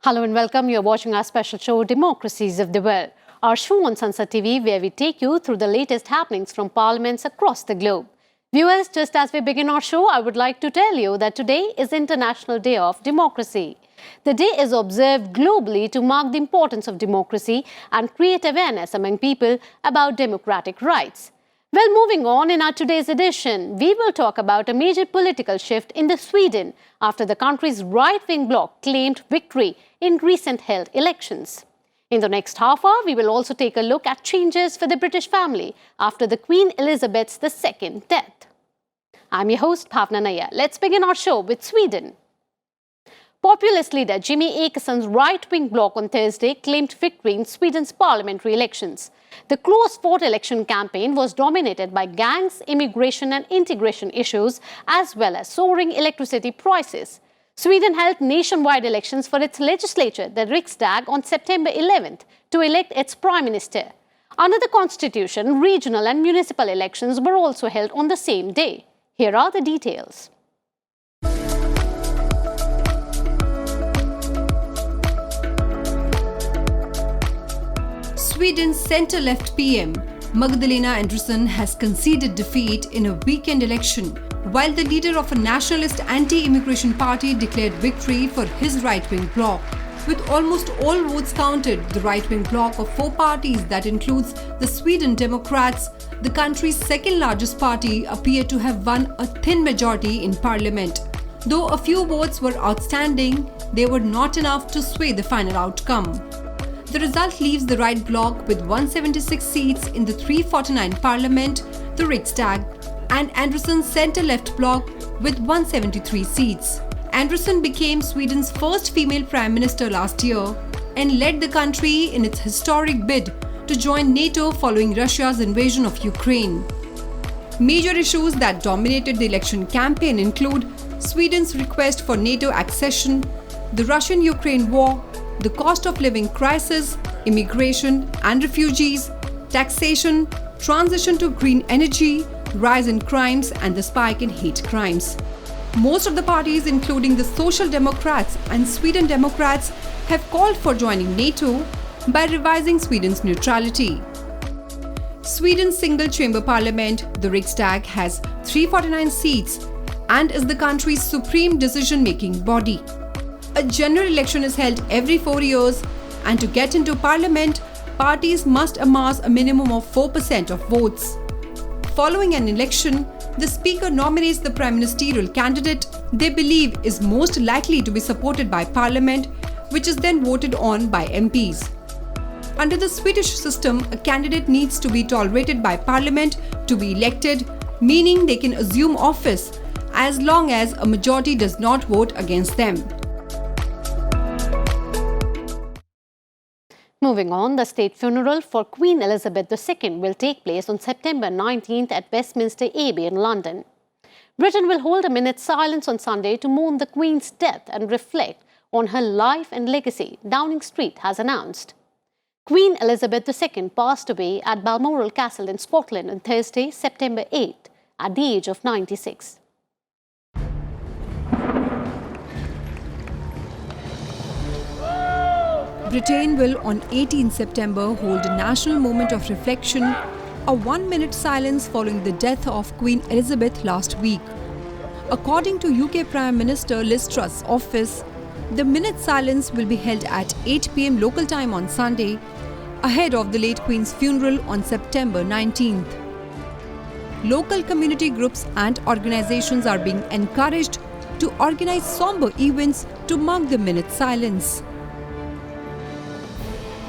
Hello and welcome. You're watching our special show, Democracies of the World. Our show on Sansad TV, where we take you through the latest happenings from parliaments across the globe. Viewers, just as we begin our show, I would like to tell you that today is International Day of Democracy. The day is observed globally to mark the importance of democracy and create awareness among people about democratic rights. Well, moving on, in our today's edition, we will talk about a major political shift in Sweden after the country's right-wing bloc claimed victory in recent held elections. In the next half hour, we will also take a look at changes for the British family after the Queen Elizabeth II death. I'm your host, Nayar. Let's begin our show with Sweden. Populist leader Jimmy Åkesson's right-wing bloc on Thursday claimed victory in Sweden's parliamentary elections. The close-fought election campaign was dominated by gangs, immigration and integration issues, as well as soaring electricity prices. Sweden held nationwide elections for its legislature, the Riksdag, on September 11th to elect its prime minister. Under the constitution, regional and municipal elections were also held on the same day. Here are the details. Sweden's centre-left PM, Magdalena Andersson, has conceded defeat in a weekend election, while the leader of a nationalist anti-immigration party declared victory for his right-wing bloc. With almost all votes counted, the right-wing bloc of four parties that includes the Sweden Democrats, the country's second-largest party, appeared to have won a thin majority in parliament. Though a few votes were outstanding, they were not enough to sway the final outcome. The result leaves the right bloc with 176 seats in the 349 parliament, the Riksdag, and Andersson's centre-left bloc with 173 seats. Andersson became Sweden's first female prime minister last year and led the country in its historic bid to join NATO following Russia's invasion of Ukraine. Major issues that dominated the election campaign include Sweden's request for NATO accession, the Russian-Ukraine war, the cost of living crisis, immigration and refugees, taxation, transition to green energy, rise in crimes and the spike in hate crimes. Most of the parties, including the Social Democrats and Sweden Democrats, have called for joining NATO by revising Sweden's neutrality. Sweden's single-chamber parliament, the Riksdag, has 349 seats and is the country's supreme decision-making body. A general election is held every 4 years, and to get into parliament, parties must amass a minimum of 4% of votes. Following an election, the speaker nominates the prime ministerial candidate they believe is most likely to be supported by parliament, which is then voted on by MPs. Under the Swedish system, a candidate needs to be tolerated by parliament to be elected, meaning they can assume office as long as a majority does not vote against them. Moving on, the state funeral for Queen Elizabeth II will take place on September 19th at Westminster Abbey in London. Britain will hold a minute's silence on Sunday to mourn the Queen's death and reflect on her life and legacy, Downing Street has announced. Queen Elizabeth II passed away at Balmoral Castle in Scotland on Thursday, September 8th, at the age of 96. Britain will on 18 September hold a national moment of reflection, a 1-minute silence following the death of Queen Elizabeth last week. According to UK Prime Minister Liz Truss's office, the minute silence will be held at 8 p.m. local time on Sunday, ahead of the late Queen's funeral on September 19th. Local community groups and organizations are being encouraged to organize somber events to mark the minute silence.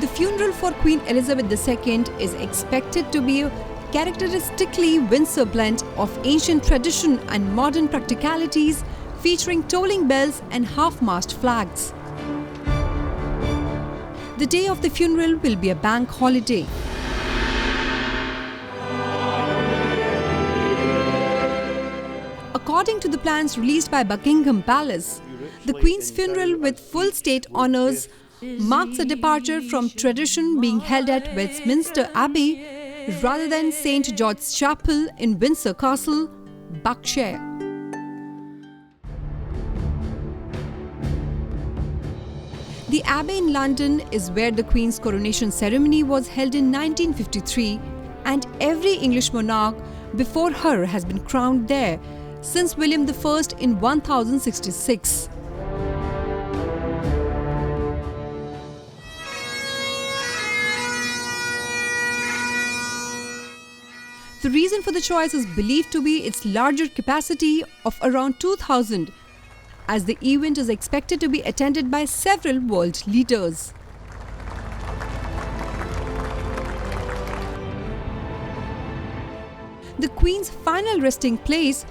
The funeral for Queen Elizabeth II is expected to be a characteristically Windsor blend of ancient tradition and modern practicalities, featuring tolling bells and half-mast flags. The day of the funeral will be a bank holiday. According to the plans released by Buckingham Palace, the Queen's funeral with full state honours marks a departure from tradition being held at Westminster Abbey rather than St. George's Chapel in Windsor Castle, Berkshire. The Abbey in London is where the Queen's coronation ceremony was held in 1953, and every English monarch before her has been crowned there since William I in 1066. The reason for the choice is believed to be its larger capacity of around 2,000, as the event is expected to be attended by several world leaders. The Queen's final resting place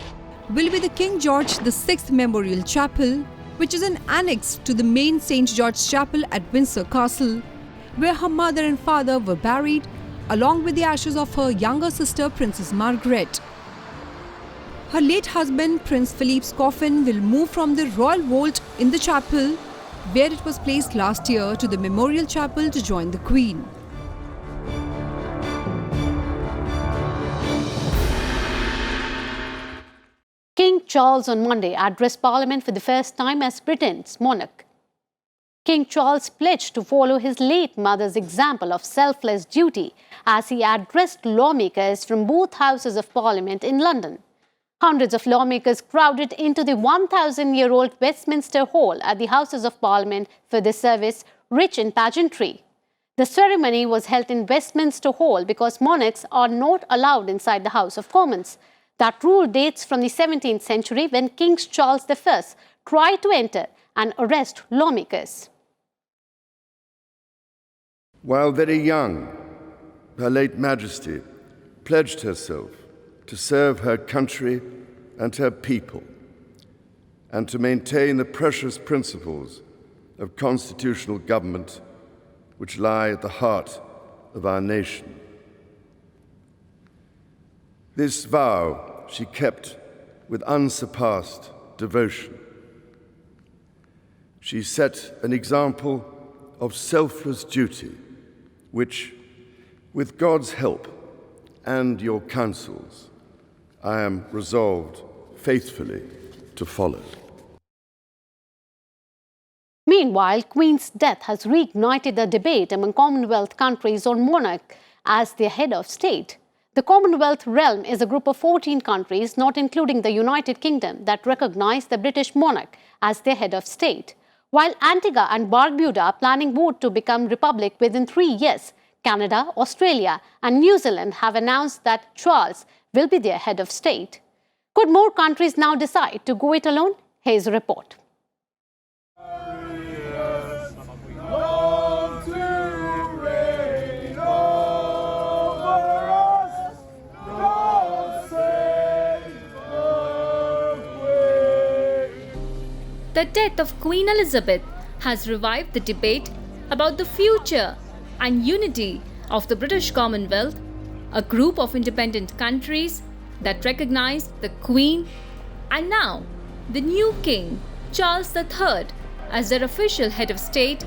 will be the King George VI Memorial Chapel, which is an annex to the main St. George's Chapel at Windsor Castle, where her mother and father were buried, along with the ashes of her younger sister, Princess Margaret. Her late husband, Prince Philippe's coffin will move from the royal vault in the chapel, where it was placed last year, to the Memorial Chapel to join the Queen. King Charles on Monday addressed Parliament for the first time as Britain's monarch. King Charles pledged to follow his late mother's example of selfless duty as he addressed lawmakers from both houses of Parliament in London. Hundreds of lawmakers crowded into the 1,000-year-old Westminster Hall at the Houses of Parliament for this service, rich in pageantry. The ceremony was held in Westminster Hall because monarchs are not allowed inside the House of Commons. That rule dates from the 17th century when King Charles I tried to enter and arrest lawmakers. While very young, Her late Majesty pledged herself to serve her country and her people, and to maintain the precious principles of constitutional government which lie at the heart of our nation. This vow she kept with unsurpassed devotion. She set an example of selfless duty, which, with God's help and your counsels, I am resolved faithfully to follow. Meanwhile, Queen's death has reignited the debate among Commonwealth countries on monarch as their head of state. The Commonwealth realm is a group of 14 countries, not including the United Kingdom, that recognize the British monarch as their head of state. While Antigua and Barbuda are planning both to become republic within 3 years, Canada, Australia and New Zealand have announced that Charles will be their head of state. Could more countries now decide to go it alone? Here's a report. The death of Queen Elizabeth has revived the debate about the future and unity of the British Commonwealth, a group of independent countries that recognize the Queen and now the new King, Charles III, as their official head of state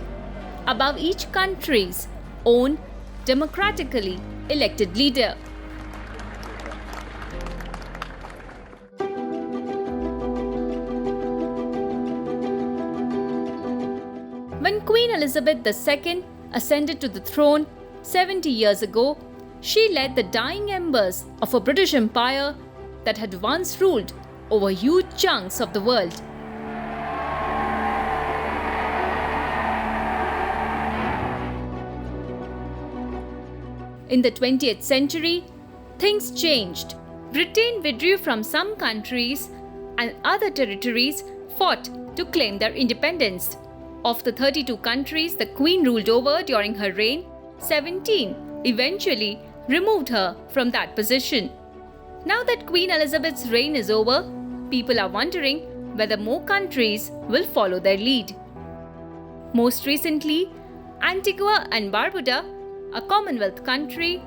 above each country's own democratically elected leader. When Queen Elizabeth II ascended to the throne 70 years ago, she led the dying embers of a British Empire that had once ruled over huge chunks of the world. In the 20th century, things changed. Britain withdrew from some countries and other territories fought to claim their independence. Of the 32 countries the Queen ruled over during her reign, 17 eventually removed her from that position. Now that Queen Elizabeth's reign is over, people are wondering whether more countries will follow their lead. Most recently, Antigua and Barbuda, a Commonwealth country,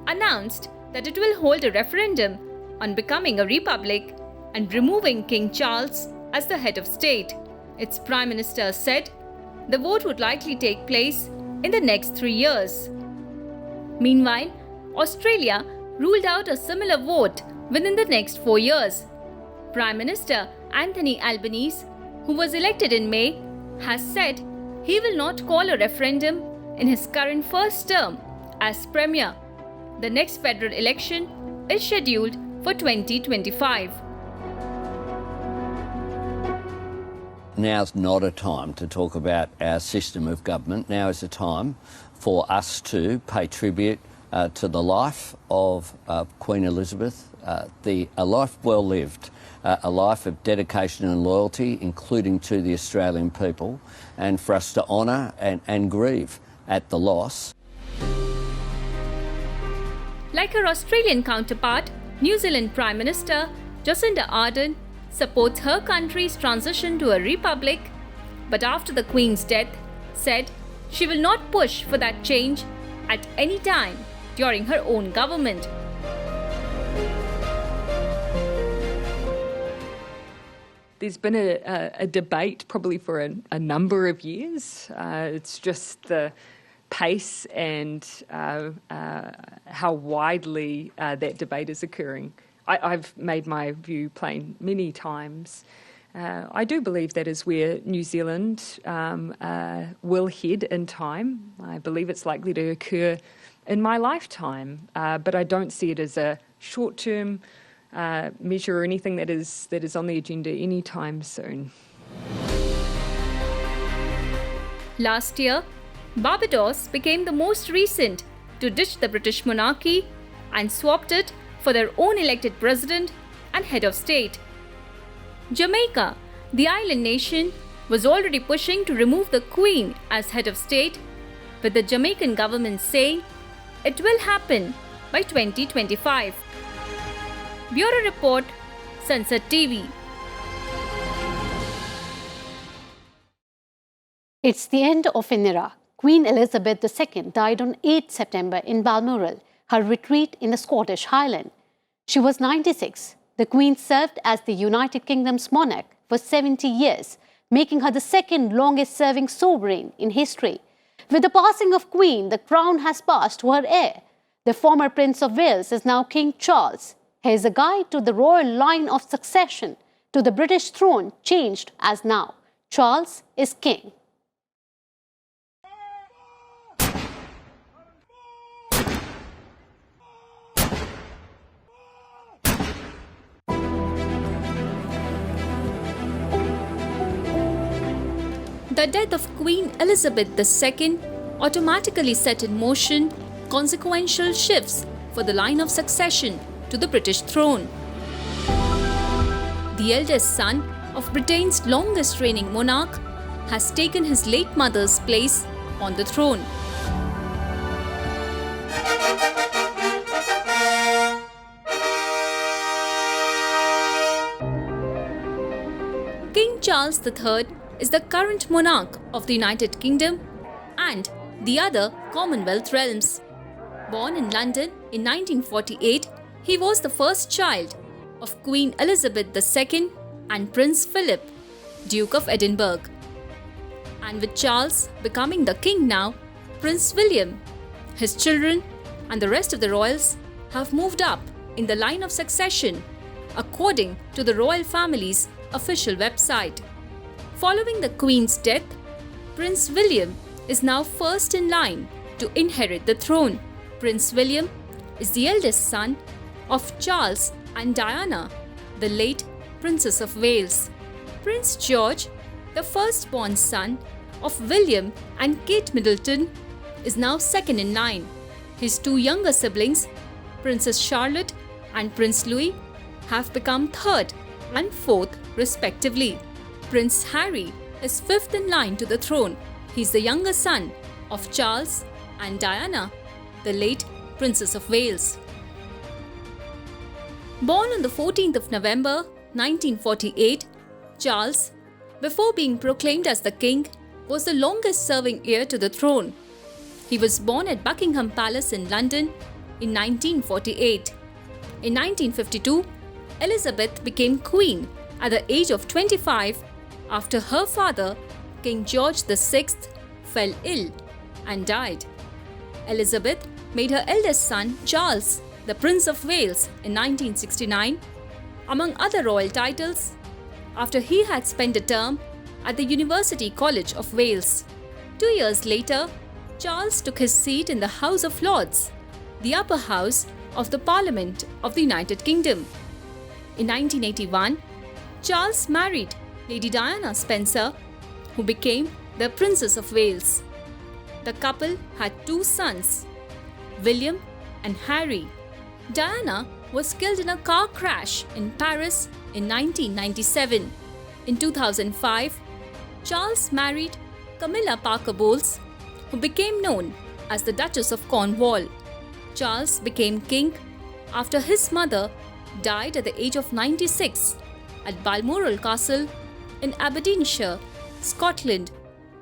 announced that it will hold a referendum on becoming a republic and removing King Charles as the head of state. Its Prime Minister said the vote would likely take place in the next 3 years. Meanwhile, Australia ruled out a similar vote within the next 4 years. Prime Minister Anthony Albanese, who was elected in May, has said he will not call a referendum in his current first term as Premier. The next federal election is scheduled for 2025. Now's not a time to talk about our system of government. Now is a time for us to pay tribute to the life of Queen Elizabeth, a life well lived, a life of dedication and loyalty, including to the Australian people, and for us to honour and grieve at the loss. Like her Australian counterpart, New Zealand Prime Minister Jacinda Ardern supports her country's transition to a republic, but after the Queen's death, said she will not push for that change at any time during her own government. There's been a debate probably for a number of years. It's just the pace and how widely that debate is occurring. I've made my view plain many times. I do believe that is where New Zealand will head in time. I believe it's likely to occur in my lifetime, but I don't see it as a short-term measure or anything that is on the agenda anytime soon. Last year, Barbados became the most recent to ditch the British monarchy and swapped it for their own elected president and head of state. Jamaica, the island nation, was already pushing to remove the Queen as head of state, with the Jamaican government saying it will happen by 2025. Bureau Report, Sansad TV. It's the end of an era. Queen Elizabeth II died on 8 September in Balmoral, her retreat in the Scottish Highland. She was 96. The Queen served as the United Kingdom's monarch for 70 years, making her the second longest-serving sovereign in history. With the passing of Queen, the crown has passed to her heir. The former Prince of Wales is now King Charles. Here's a guide to the royal line of succession to the British throne, changed as now. Charles is king. The death of Queen Elizabeth II automatically set in motion consequential shifts for the line of succession to the British throne. The eldest son of Britain's longest-reigning monarch has taken his late mother's place on the throne. King Charles III is the current monarch of the United Kingdom and the other Commonwealth realms. Born in London in 1948, he was the first child of Queen Elizabeth II and Prince Philip, Duke of Edinburgh. And with Charles becoming the king now, Prince William, his children, and the rest of the royals have moved up in the line of succession, according to the royal family's official website. Following the Queen's death, Prince William is now first in line to inherit the throne. Prince William is the eldest son of Charles and Diana, the late Princess of Wales. Prince George, the firstborn son of William and Kate Middleton, is now second in line. His two younger siblings, Princess Charlotte and Prince Louis, have become third and fourth respectively. Prince Harry is fifth in line to the throne. He's the younger son of Charles and Diana, the late Princess of Wales. Born on the 14th of November 1948, Charles, before being proclaimed as the king, was the longest-serving heir to the throne. He was born at Buckingham Palace in London in 1948. In 1952, Elizabeth became queen at the age of 25 after her father, King George VI, fell ill and died. Elizabeth made her eldest son, Charles, the Prince of Wales in 1969, among other royal titles, after he had spent a term at the University College of Wales. 2 years later, Charles took his seat in the House of Lords, the upper house of the Parliament of the United Kingdom. In 1981, Charles married Lady Diana Spencer, who became the Princess of Wales. The couple had 2 sons, William and Harry. Diana was killed in a car crash in Paris in 1997. In 2005, Charles married Camilla Parker Bowles, who became known as the Duchess of Cornwall. Charles became king after his mother died at the age of 96 at Balmoral Castle in Aberdeenshire, Scotland,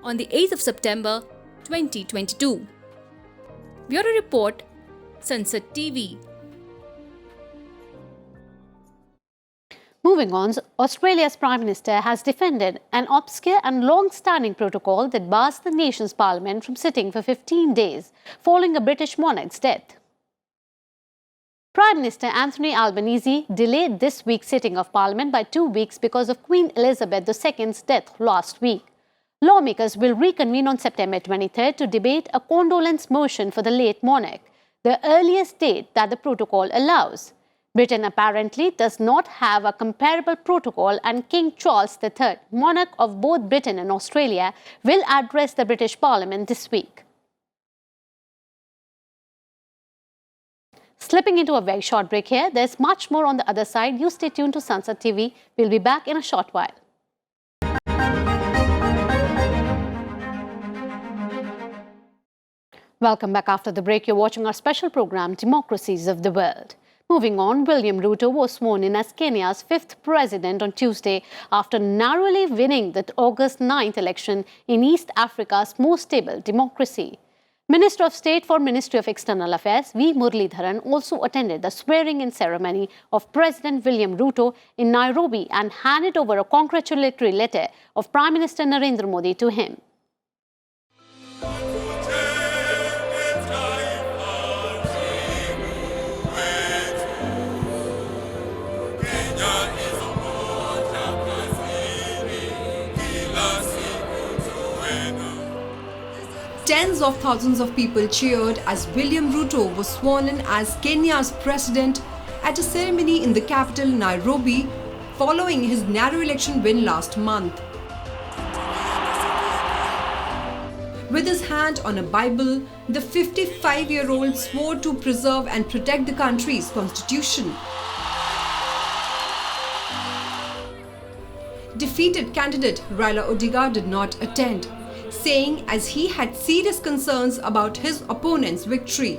on the 8th of September 2022. Bureau Report, Sansad TV. Moving on, Australia's Prime Minister has defended an obscure and long-standing protocol that bars the nation's parliament from sitting for 15 days following a British monarch's death. Prime Minister Anthony Albanese delayed this week's sitting of Parliament by 2 weeks because of Queen Elizabeth II's death last week. Lawmakers will reconvene on September 23rd to debate a condolence motion for the late monarch, the earliest date that the protocol allows. Britain apparently does not have a comparable protocol, and King Charles III, monarch of both Britain and Australia, will address the British Parliament this week. Slipping into a very short break here, there's much more on the other side. You stay tuned to Sansad TV. We'll be back in a short while. Welcome back after the break. You're watching our special program, Democracies of the World. Moving on, William Ruto was sworn in as Kenya's 5th president on Tuesday after narrowly winning the August 9th election in East Africa's most stable democracy. Minister of State for Ministry of External Affairs V. Muralidharan also attended the swearing-in ceremony of President William Ruto in Nairobi and handed over a congratulatory letter of Prime Minister Narendra Modi to him. Tens of thousands of people cheered as William Ruto was sworn in as Kenya's president at a ceremony in the capital Nairobi following his narrow election win last month. With his hand on a Bible, the 55-year-old swore to preserve and protect the country's constitution. Defeated candidate Raila Odinga did not attend, saying as he had serious concerns about his opponent's victory.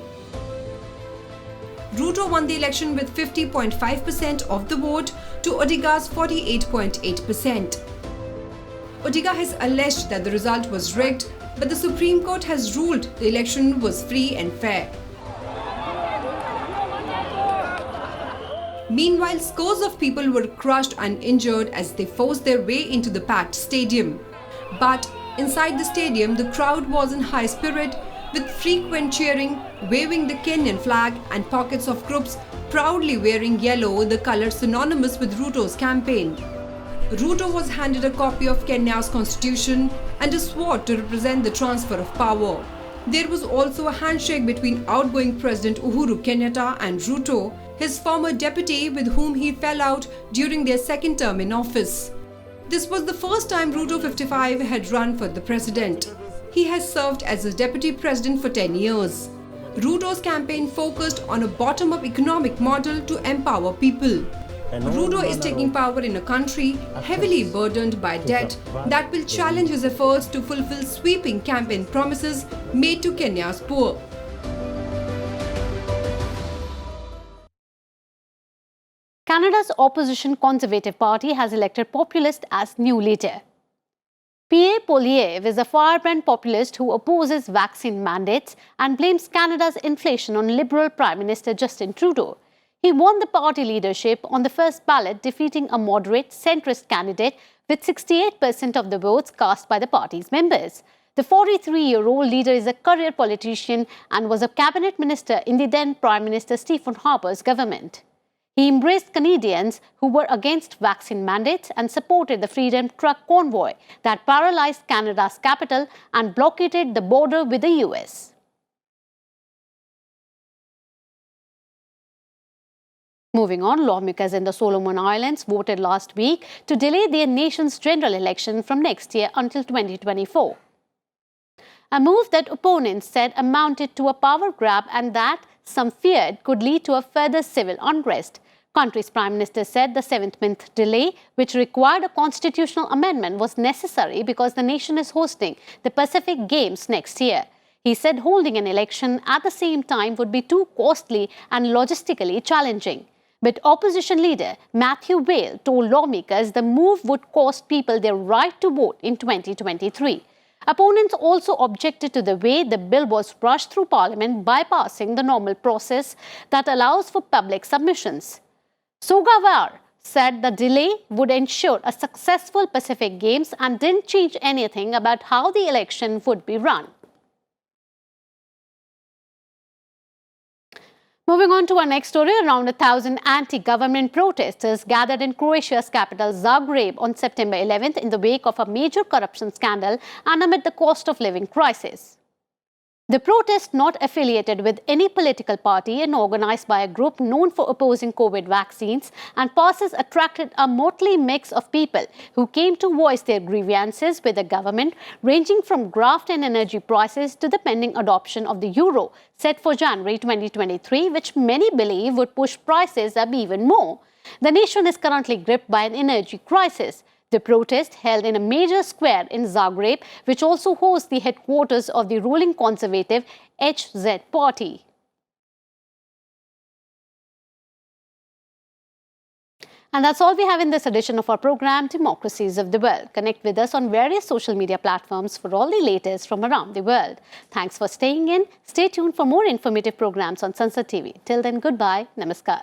Ruto won the election with 50.5% of the vote to Odinga's 48.8%. Odinga has alleged that the result was rigged, but the Supreme Court has ruled the election was free and fair. Meanwhile, scores of people were crushed and injured as they forced their way into the packed stadium. But inside the stadium, the crowd was in high spirit, with frequent cheering, waving the Kenyan flag, and pockets of groups proudly wearing yellow, the color synonymous with Ruto's campaign. Ruto was handed a copy of Kenya's constitution and a sword to represent the transfer of power. There was also a handshake between outgoing President Uhuru Kenyatta and Ruto, his former deputy with whom he fell out during their second term in office. This was the first time Ruto 55 had run for the president. He has served as a deputy president for 10 years. Ruto's campaign focused on a bottom-up economic model to empower people. Ruto is taking power in a country heavily burdened by debt that will challenge his efforts to fulfill sweeping campaign promises made to Kenya's poor. Canada's opposition Conservative Party has elected populist as new leader. Pierre Poilievre is a firebrand populist who opposes vaccine mandates and blames Canada's inflation on Liberal Prime Minister Justin Trudeau. He won the party leadership on the first ballot, defeating a moderate centrist candidate with 68% of the votes cast by the party's members. The 43-year-old leader is a career politician and was a cabinet minister in the then Prime Minister Stephen Harper's government. He embraced Canadians who were against vaccine mandates and supported the Freedom Truck convoy that paralyzed Canada's capital and blockaded the border with the US. Moving on, lawmakers in the Solomon Islands voted last week to delay their nation's general election from next year until 2024. A move that opponents said amounted to a power grab and that some feared could lead to a further civil unrest. Country's Prime Minister said the 7th-month delay, which required a constitutional amendment, was necessary because the nation is hosting the Pacific Games next year. He said holding an election at the same time would be too costly and logistically challenging. But opposition leader Matthew Whale told lawmakers the move would cost people their right to vote in 2023. Opponents also objected to the way the bill was rushed through Parliament, bypassing the normal process that allows for public submissions. Sogawar said the delay would ensure a successful Pacific Games and didn't change anything about how the election would be run. Moving on to our next story, around 1,000 anti-government protesters gathered in Croatia's capital Zagreb on September 11th in the wake of a major corruption scandal and amid the cost of living crisis. The protest, not affiliated with any political party and organized by a group known for opposing COVID vaccines and passes, attracted a motley mix of people who came to voice their grievances with the government, ranging from graft and energy prices to the pending adoption of the euro, set for January 2023, which many believe would push prices up even more. The nation is currently gripped by an energy crisis. The protest, held in a major square in Zagreb, which also hosts the headquarters of the ruling conservative HZ party. And that's all we have in this edition of our program, Democracies of the World. Connect with us on various social media platforms for all the latest from around the world. Thanks for staying in. Stay tuned for more informative programs on Sansad TV. Till then, goodbye. Namaskar.